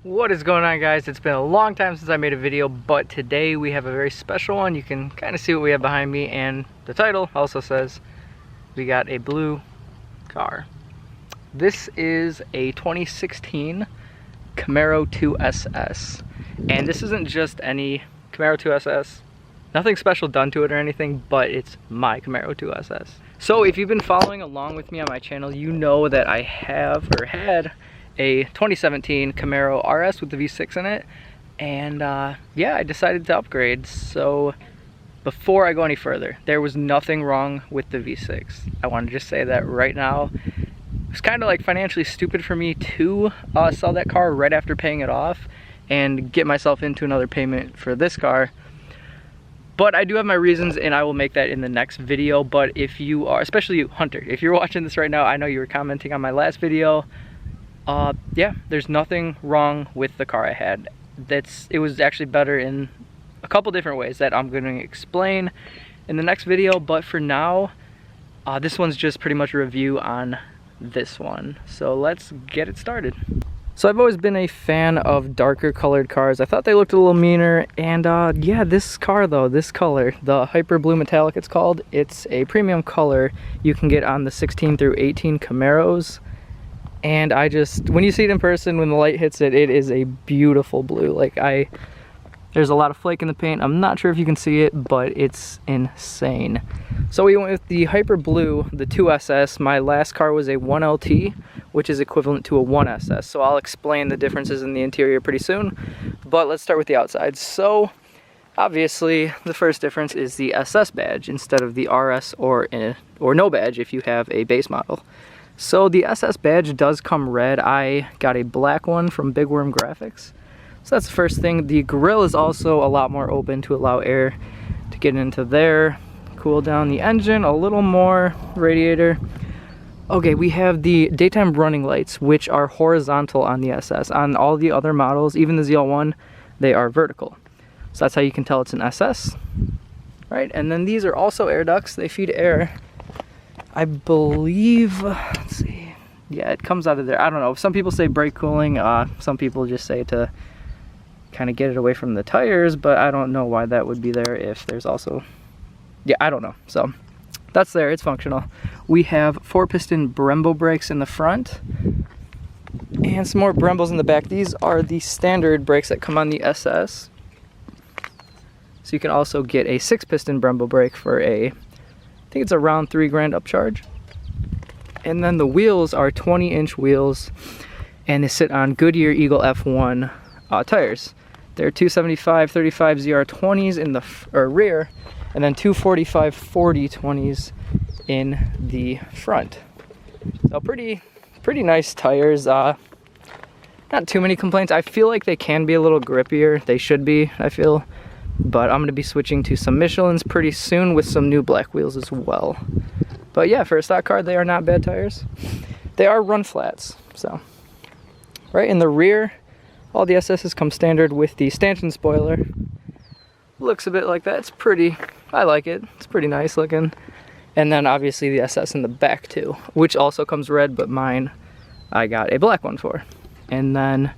What is going on, guys? It's been a long time since I made a video, but today we have a very special one. You can kind of see what we have behind me, and the title also says we got a blue car. This is a 2016 Camaro 2 SS, and this isn't just any Camaro 2 SS. Nothing special done to it or anything, but it's my Camaro 2 SS. So if you've been following along with me on my channel, you know that I have or had a 2017 Camaro RS with the V6 in it, and yeah, I decided to upgrade. So before I go any further, there was nothing wrong with the V6. I want to just say that right now. It was kind of like financially stupid for me to sell that car right after paying it off and get myself into another payment for this car. But I do have my reasons, and I will make that in the next video. But if you are, especially you, Hunter, if you're watching this right now, I know you were commenting on my last video. Yeah, there's nothing wrong with the car I had. It was actually better in a couple different ways that I'm going to explain in the next video. But for now, this one's just pretty much a review on this one. So let's get it started. So I've always been a fan of darker colored cars. I thought they looked a little meaner, and yeah, this car though, this color, the Hyper Blue Metallic it's called, it's a premium color you can get on the 16 through 18 Camaros. And when you see it in person, when the light hits it, it is a beautiful blue. There's a lot of flake in the paint. I'm not sure if you can see it, but it's insane. So we went with the Hyper Blue, the 2SS. My last car was a 1LT, which is equivalent to a 1SS. So I'll explain the differences in the interior pretty soon. But let's start with the outside. So obviously, the first difference is the SS badge instead of the RS or no badge if you have a base model. So the SS badge does come red. I got a black one from Big Worm Graphics. So that's the first thing. The grille is also a lot more open to allow air to get into there. Cool down the engine a little more, radiator. Okay, we have the daytime running lights, which are horizontal on the SS. On all the other models, even the ZL1, they are vertical. So that's how you can tell it's an SS. Right, and then these are also air ducts. They feed air, I believe, let's see, yeah, it comes out of there. I don't know, some people say brake cooling, some people just say to kind of get it away from the tires, but I don't know why that would be there if there's also, yeah, I don't know. So that's there, it's functional. We have 4-piston Brembo brakes in the front and some more Brembos in the back. These are the standard brakes that come on the SS. So you can also get a 6-piston Brembo brake for I think it's around $3,000 upcharge. And then the wheels are 20-inch wheels, and they sit on Goodyear Eagle F1 tires. They're 275 35 ZR20s in the rear, and then 245 40 20s in the front. So pretty nice tires. Not too many complaints. I feel like they can be a little grippier. They should be, I feel. But I'm going to be switching to some Michelins pretty soon with some new black wheels as well. But yeah, for a stock car, they are not bad tires. They are run flats. So right in the rear, all the SSs come standard with the stanchion spoiler. Looks a bit like that. It's pretty, I like it. It's pretty nice looking. And then obviously the SS in the back too, which also comes red, but mine I got a black one for. And then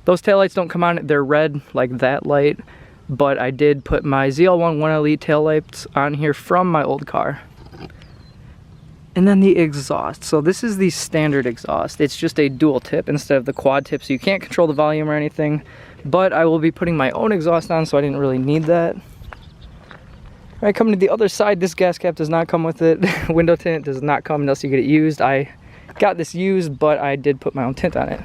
those taillights don't come on, they're red like that light. But I did put my ZL1 1LE taillights on here from my old car. And then the exhaust. So this is the standard exhaust. It's just a dual tip instead of the quad tip, so you can't control the volume or anything. But I will be putting my own exhaust on, so I didn't really need that. All right, coming to the other side, this gas cap does not come with it. Window tint does not come unless you get it used. I got this used, but I did put my own tint on it.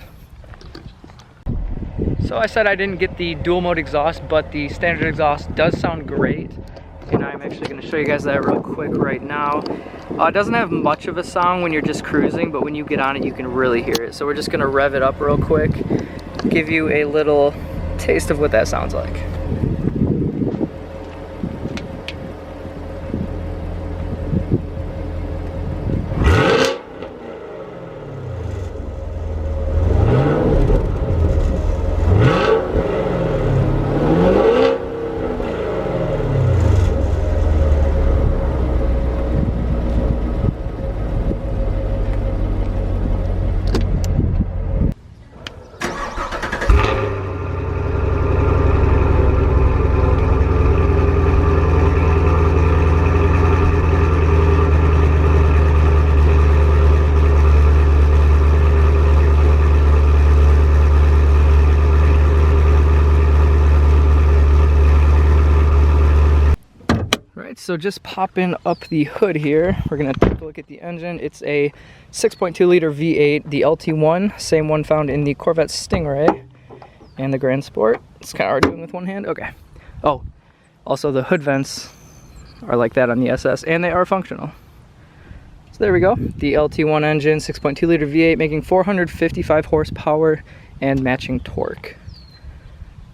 So I said I didn't get the dual mode exhaust, but the standard exhaust does sound great. And I'm actually going to show you guys that real quick right now. It doesn't have much of a sound when you're just cruising, but when you get on it, you can really hear it. So we're just going to rev it up real quick, give you a little taste of what that sounds like. so just popping up the hood here, we're gonna take a look at the engine. It's a 6.2 liter V8, the LT1, same one found in the Corvette Stingray and the Grand Sport. It's kind of hard doing with one hand. Okay. Oh, also the hood vents are like that on the SS, and they are functional. So there we go. The LT1 engine, 6.2 liter V8, making 455 horsepower and matching torque.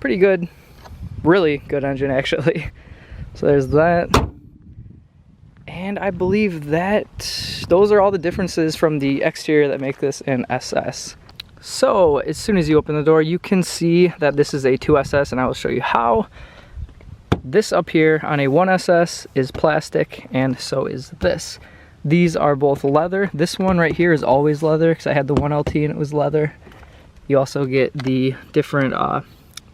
Pretty good, really good engine actually. So there's that. And I believe that those are all the differences from the exterior that make this an SS. So as soon as you open the door, you can see that this is a 2SS, and I will show you how. This up here on a 1SS is plastic, and so is this. These are both leather. This one right here is always leather because I had the 1LT and it was leather. You also get the different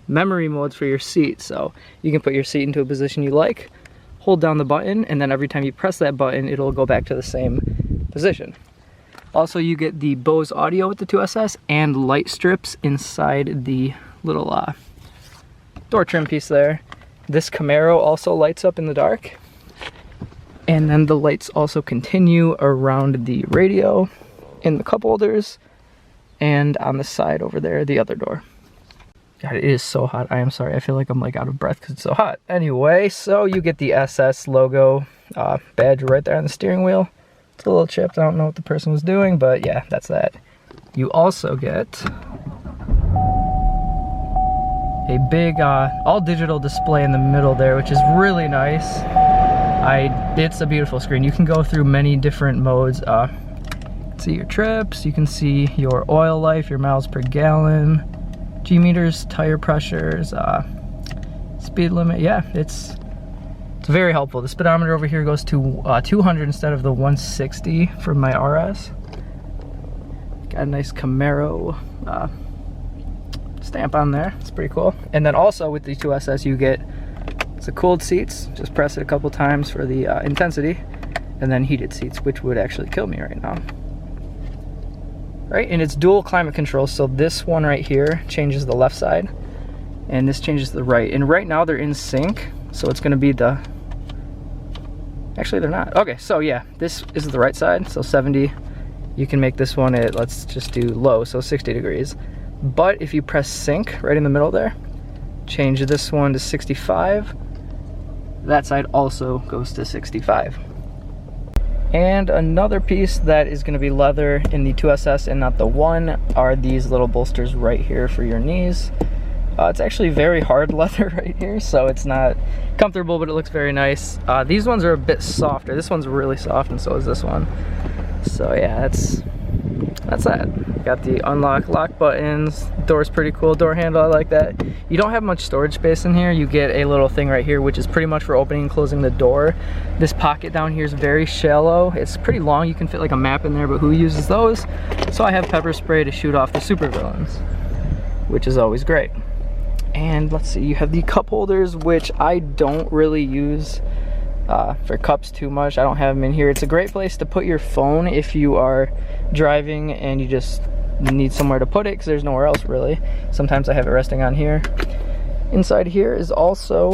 memory modes for your seat, so you can put your seat into a position you like, hold down the button, and then every time you press that button it'll go back to the same position. Also, you get the Bose audio with the 2SS and light strips inside the little door trim piece there. This Camaro also lights up in the dark, and then the lights also continue around the radio, in the cup holders, and on the side over there, the other door. God, it is so hot. I am sorry. I feel like I'm like out of breath because it's so hot. Anyway, so you get the SS logo badge right there on the steering wheel. It's a little chipped. I don't know what the person was doing, but yeah, that's that. You also get a big all digital display in the middle there, which is really nice. It's a beautiful screen. You can go through many different modes. See your trips, you can see your oil life, your miles per gallon, G meters, tire pressures, speed limit. Yeah, it's very helpful. The speedometer over here goes to 200 instead of the 160 from my RS. Got a nice Camaro stamp on there. It's pretty cool. And then also with the 2SS you get the cooled seats. Just press it a couple times for the intensity, and then heated seats, which would actually kill me right now. Right, and it's dual climate control, so this one right here changes the left side, and this changes the right. And right now they're in sync, so it's gonna be the... Actually, they're not. Okay, so yeah, this is the right side, so 70. You can make this one at, let's just do low, so 60 degrees. But if you press sync right in the middle there, change this one to 65, that side also goes to 65. And another piece that is going to be leather in the 2SS and not the one are these little bolsters right here for your knees. It's actually very hard leather right here, so it's not comfortable, but it looks very nice. These ones are a bit softer. This one's really soft, and so is this one. So yeah, that's that. Got the unlock lock buttons. Door's pretty cool. Door handle, I like that. You don't have much storage space in here. You get a little thing right here, which is pretty much for opening and closing the door. This pocket down here is very shallow. It's pretty long. You can fit like a map in there, but who uses those? So I have pepper spray to shoot off the supervillains, which is always great. And let's see, you have the cup holders, which I don't really use for cups too much. I don't have them in here. It's a great place to put your phone if you are driving and you just need somewhere to put it because there's nowhere else really. Sometimes I have it resting on here. Inside here is also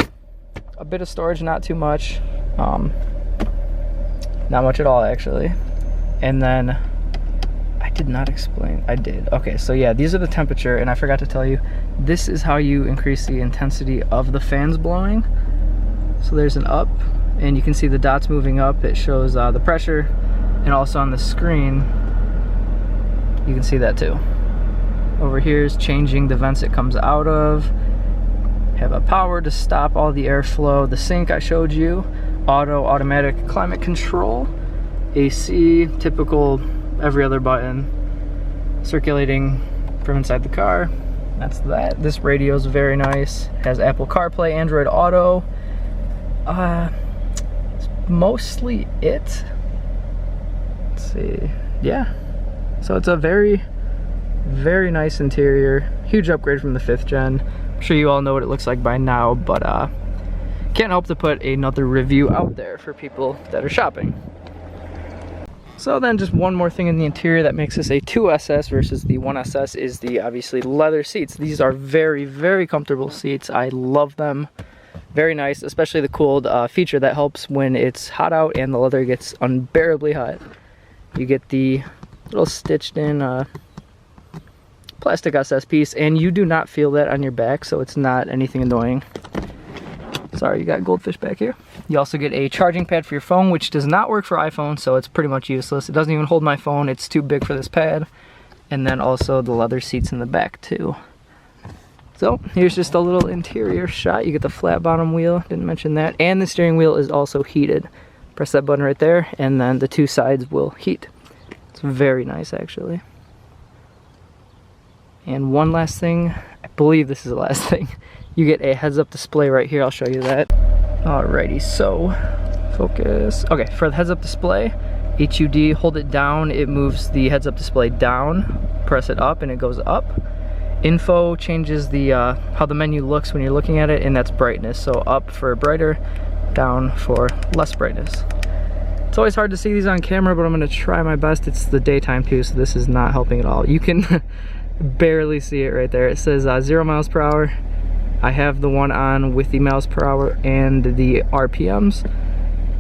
a bit of storage, not too much. Not much at all actually. And then I did not explain. I did. Okay, so yeah, these are the temperature, and I forgot to tell you, this is how you increase the intensity of the fans blowing. So there's an up, and you can see the dots moving up. It shows the pressure, and also on the screen you can see that too. Over here is changing the vents it comes out of. Have a power to stop all the airflow. The sync I showed you. Automatic climate control. AC, typical every other button. Circulating from inside the car. That's that. This radio is very nice. Has Apple CarPlay, Android Auto. It's mostly it. Let's see. Yeah. So it's a very, very nice interior. Huge upgrade from the 5th gen. I'm sure you all know what it looks like by now, but can't help to put another review out there for people that are shopping. So then just one more thing in the interior that makes this a 2SS versus the 1SS is the obviously leather seats. These are very, very comfortable seats. I love them. Very nice, especially the cooled feature that helps when it's hot out and the leather gets unbearably hot. You get the little stitched in plastic SS piece, and you do not feel that on your back, so it's not anything annoying. Sorry, you got goldfish back here. You also get a charging pad for your phone, which does not work for iPhone, so it's pretty much useless. It doesn't even hold my phone, it's too big for this pad. And then also the leather seats in the back too. So here's just a little interior shot. You get the flat bottom wheel, didn't mention that, and the steering wheel is also heated. Press that button right there, and then the two sides will heat. It's very nice, actually. And one last thing, I believe this is the last thing. You get a heads-up display right here. I'll show you that. Alrighty, so focus. Okay, for the heads-up display, HUD, hold it down, it moves the heads-up display down. Press it up, and it goes up. Info changes the how the menu looks when you're looking at it, and that's brightness. So up for brighter, down for less brightness. It's always hard to see these on camera, but I'm gonna try my best. It's the daytime too, so this is not helping at all. You can barely see it right there. It says 0 miles per hour. I have the one on with the miles per hour and the RPMs.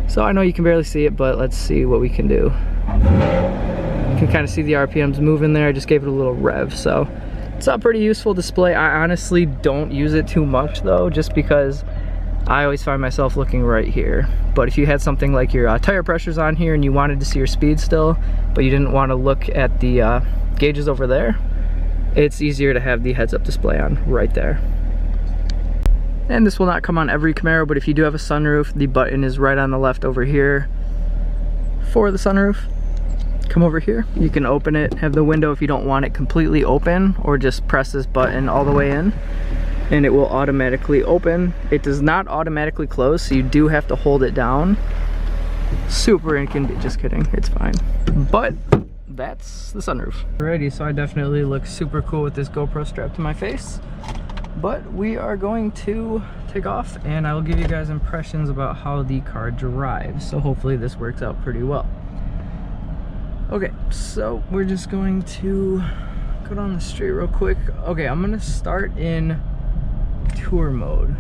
So I know you can barely see it, but let's see what we can do. You can kind of see the RPMs moving there. I just gave it a little rev, so it's a pretty useful display. I honestly don't use it too much though, just because I always find myself looking right here. But if you had something like your tire pressures on here and you wanted to see your speed still, but you didn't want to look at the gauges over there, it's easier to have the heads-up display on right there. And this will not come on every Camaro, but if you do have a sunroof, the button is right on the left over here for the sunroof. Come over here, you can open it, have the window if you don't want it completely open, or just press this button all the way in and it will automatically open. It does not automatically close, so you do have to hold it down. Super inconvenient, just kidding, it's fine. But that's the sunroof. Alrighty, so I definitely look super cool with this GoPro strapped to my face. But we are going to take off and I will give you guys impressions about how the car drives. So hopefully this works out pretty well. Okay, so we're just going to go down the street real quick. Okay, I'm gonna start in tour mode.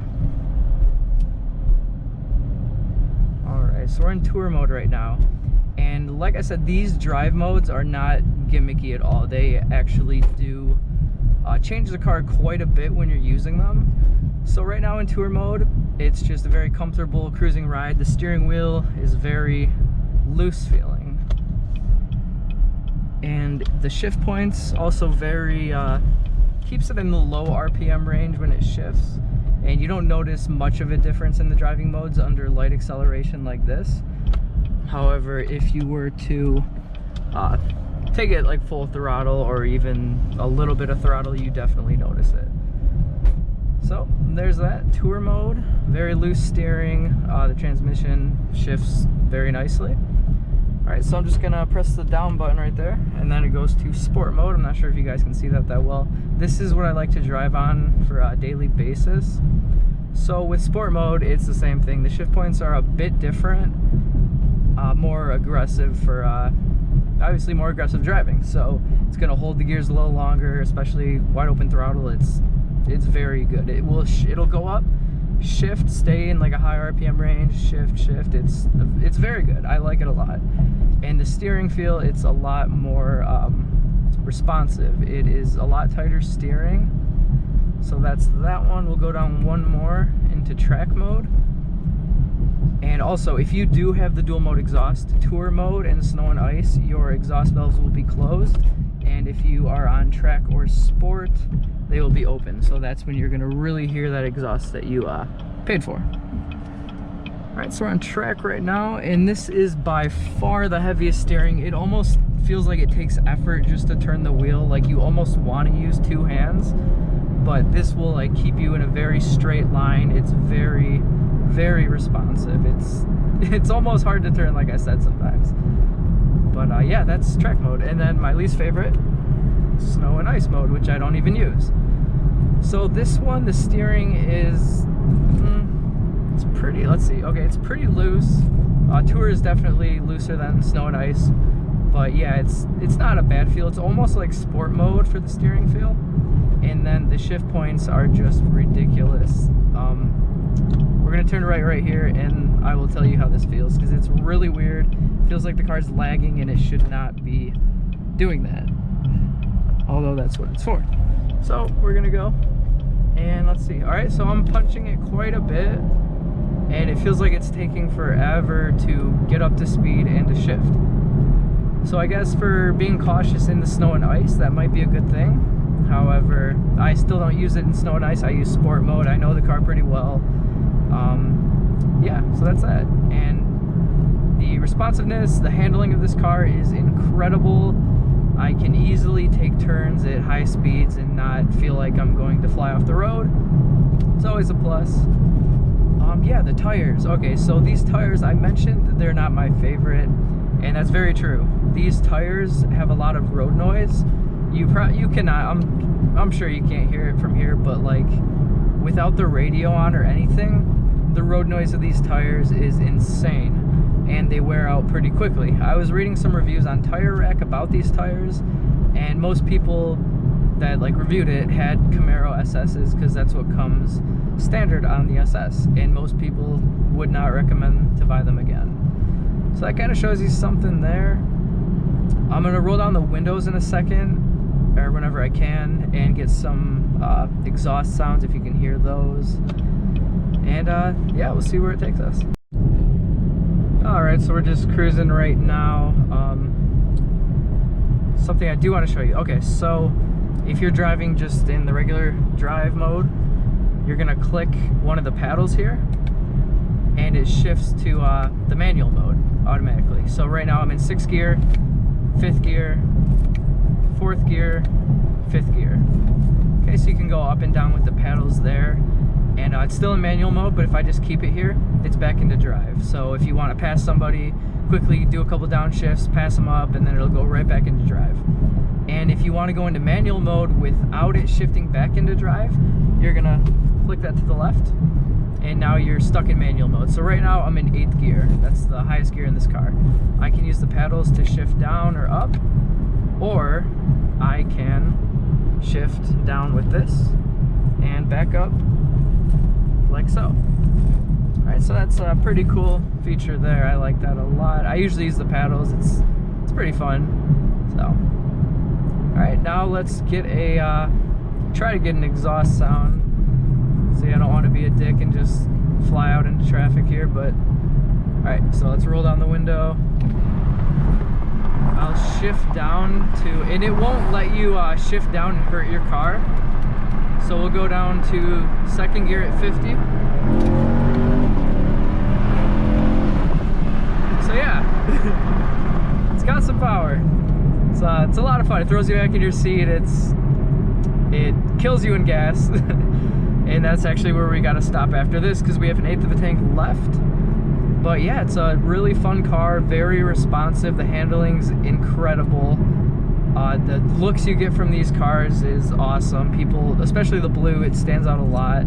Alright, so we're in tour mode right now. And like I said, these drive modes are not gimmicky at all. They actually do change the car quite a bit when you're using them. So right now in tour mode, it's just a very comfortable cruising ride. The steering wheel is very loose feeling. And the shift points also very, keeps it in the low RPM range when it shifts. And you don't notice much of a difference in the driving modes under light acceleration like this. However, if you were to take it like full throttle or even a little bit of throttle, you definitely notice it. So there's that tour mode, very loose steering. The transmission shifts very nicely. All right, so I'm just gonna press the down button right there, and then it goes to sport mode. I'm not sure if you guys can see that well. This is what I like to drive on for a daily basis. So with sport mode, it's the same thing. The shift points are a bit different, more aggressive for obviously more aggressive driving. So it's gonna hold the gears a little longer, especially wide open throttle. It's very good. It'll go up, shift, stay in like a high RPM range, shift. It's very good. I like it a lot. And the steering feel, it's a lot more responsive. It is a lot tighter steering. So that's that one. We'll go down one more into track mode. And also, if you do have the dual mode exhaust, tour mode and snow and ice, your exhaust valves will be closed. And if you are on track or sport, they will be open. So that's when you're gonna really hear that exhaust that you paid for. All right, so we're on track right now, and this is by far the heaviest steering. It almost feels like it takes effort just to turn the wheel. Like you almost want to use two hands, but this will like keep you in a very straight line. It's very, very responsive. It's almost hard to turn, like I said, sometimes. But yeah, that's track mode. And then my least favorite, snow and ice mode, which I don't even use. So this one, the steering is, it's pretty, let's see. Okay, it's pretty loose. Tour is definitely looser than snow and ice. But yeah, it's not a bad feel. It's almost like sport mode for the steering feel. And then the shift points are just ridiculous. we're gonna turn right here, and I will tell you how this feels, because it's really weird. It feels like the car's lagging, and it should not be doing that, although that's what it's for. So we're gonna go, and let's see. All right, so I'm punching it quite a bit, and it feels like it's taking forever to get up to speed and to shift. So I guess for being cautious in the snow and ice, that might be a good thing. However, I still don't use it in snow and ice. I use sport mode. I know the car pretty well. Yeah, so that's that. And the responsiveness, the handling of this car is incredible. I can easily take turns at high speeds and not feel like I'm going to fly off the road. It's always a plus. Yeah, the tires. Okay, so these tires, I mentioned that they're not my favorite, and that's very true. These tires have a lot of road noise. You cannot, I'm sure you can't hear it from here, but like without the radio on or anything, the road noise of these tires is insane, and they wear out pretty quickly. I was reading some reviews on Tire Rack about these tires, and most people that like reviewed it had Camaro SS's, because that's what comes standard on the SS, and most people would not recommend to buy them again. So that kind of shows you something there. I'm gonna roll down the windows in a second, or whenever I can, and get some exhaust sounds if you can hear those. And yeah, we'll see where it takes us. Alright, so we're just cruising right now. Something I do want to show you. Okay, so if you're driving just in the regular drive mode, you're gonna click one of the paddles here, and it shifts to the manual mode automatically. So right now I'm in 6th gear, 5th gear, 4th gear, 5th gear. Okay, so you can go up and down with the paddles there, and it's still in manual mode, but if I just keep it here, it's back into drive. So if you want to pass somebody, quickly do a couple downshifts, pass them up, and then it'll go right back into drive. And if you want to go into manual mode without it shifting back into drive, you're gonna click that to the left, and now you're stuck in manual mode. So right now I'm in 8th gear. That's the highest gear in this car. I can use the paddles to shift down or up, or I can shift down with this and back up like so. Alright, so that's a pretty cool feature there. I like that a lot. I usually use the paddles. It's pretty fun. So alright, now let's get a try to get an exhaust sound. See, I don't want to be a dick and just fly out into traffic here, but alright, so let's roll down the window. I'll shift down to, and it won't let you shift down and hurt your car. So we'll go down to 2nd gear at 50. So yeah, it's got some power. It's a lot of fun. It throws you back in your seat. It kills you in gas. And that's actually where we got to stop after this, because we have an 1/8 of a tank left. But yeah, it's a really fun car, very responsive. The handling's incredible. The looks you get from these cars is awesome. People, especially the blue, it stands out a lot.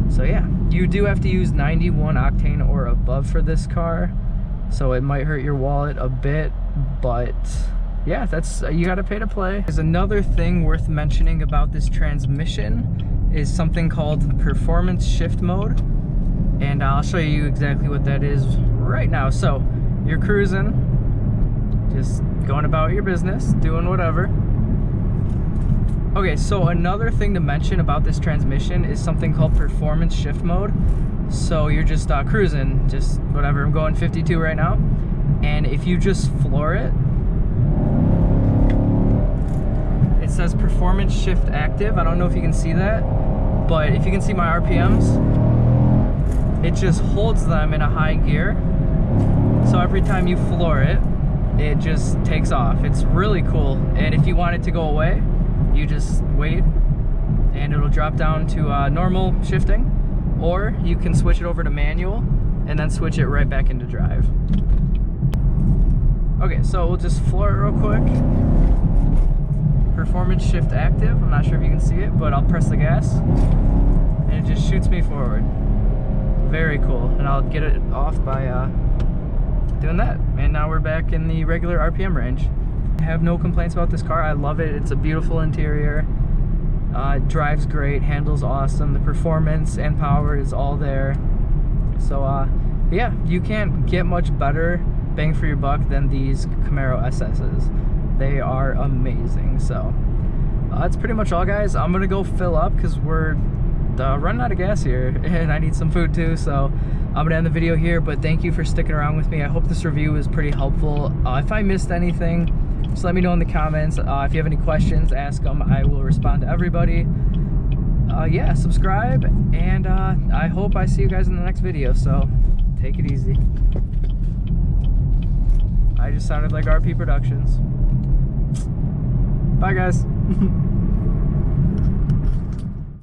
So yeah, you do have to use 91 octane or above for this car, so it might hurt your wallet a bit, but yeah, that's you gotta pay to play. There's another thing worth mentioning about this transmission is something called performance shift mode, and I'll show you exactly what that is right now. So you're cruising, just going about your business, doing whatever. Okay, so another thing to mention about this transmission is something called performance shift mode. So you're just cruising, just whatever, I'm going 52 right now, and if you just floor it, it says performance shift active. I don't know if you can see that, but if you can see my RPMs, it just holds them in a high gear. So every time you floor it, it just takes off. It's really cool. And if you want it to go away, you just wait and it'll drop down to normal shifting, or you can switch it over to manual and then switch it right back into drive. Okay, so we'll just floor it real quick. Performance shift active. I'm not sure if you can see it, but I'll press the gas and it just shoots me forward. Very cool. And I'll get it off by doing that. And now we're back in the regular RPM range. I have no complaints about this car. I love it. It's a beautiful interior. It drives great, handles awesome. The performance and power is all there. So yeah, you can't get much better bang for your buck than these Camaro SS's. They are amazing. So that's pretty much all, guys. I'm gonna go fill up because we're running out of gas here and I need some food too. So I'm gonna end the video here, but thank you for sticking around with me. I hope this review was pretty helpful. If I missed anything, just let me know in the comments. If you have any questions, ask them. I will respond to everybody. Yeah, subscribe, and I hope I see you guys in the next video. So take it easy. I just sounded like RP Productions. Bye, guys.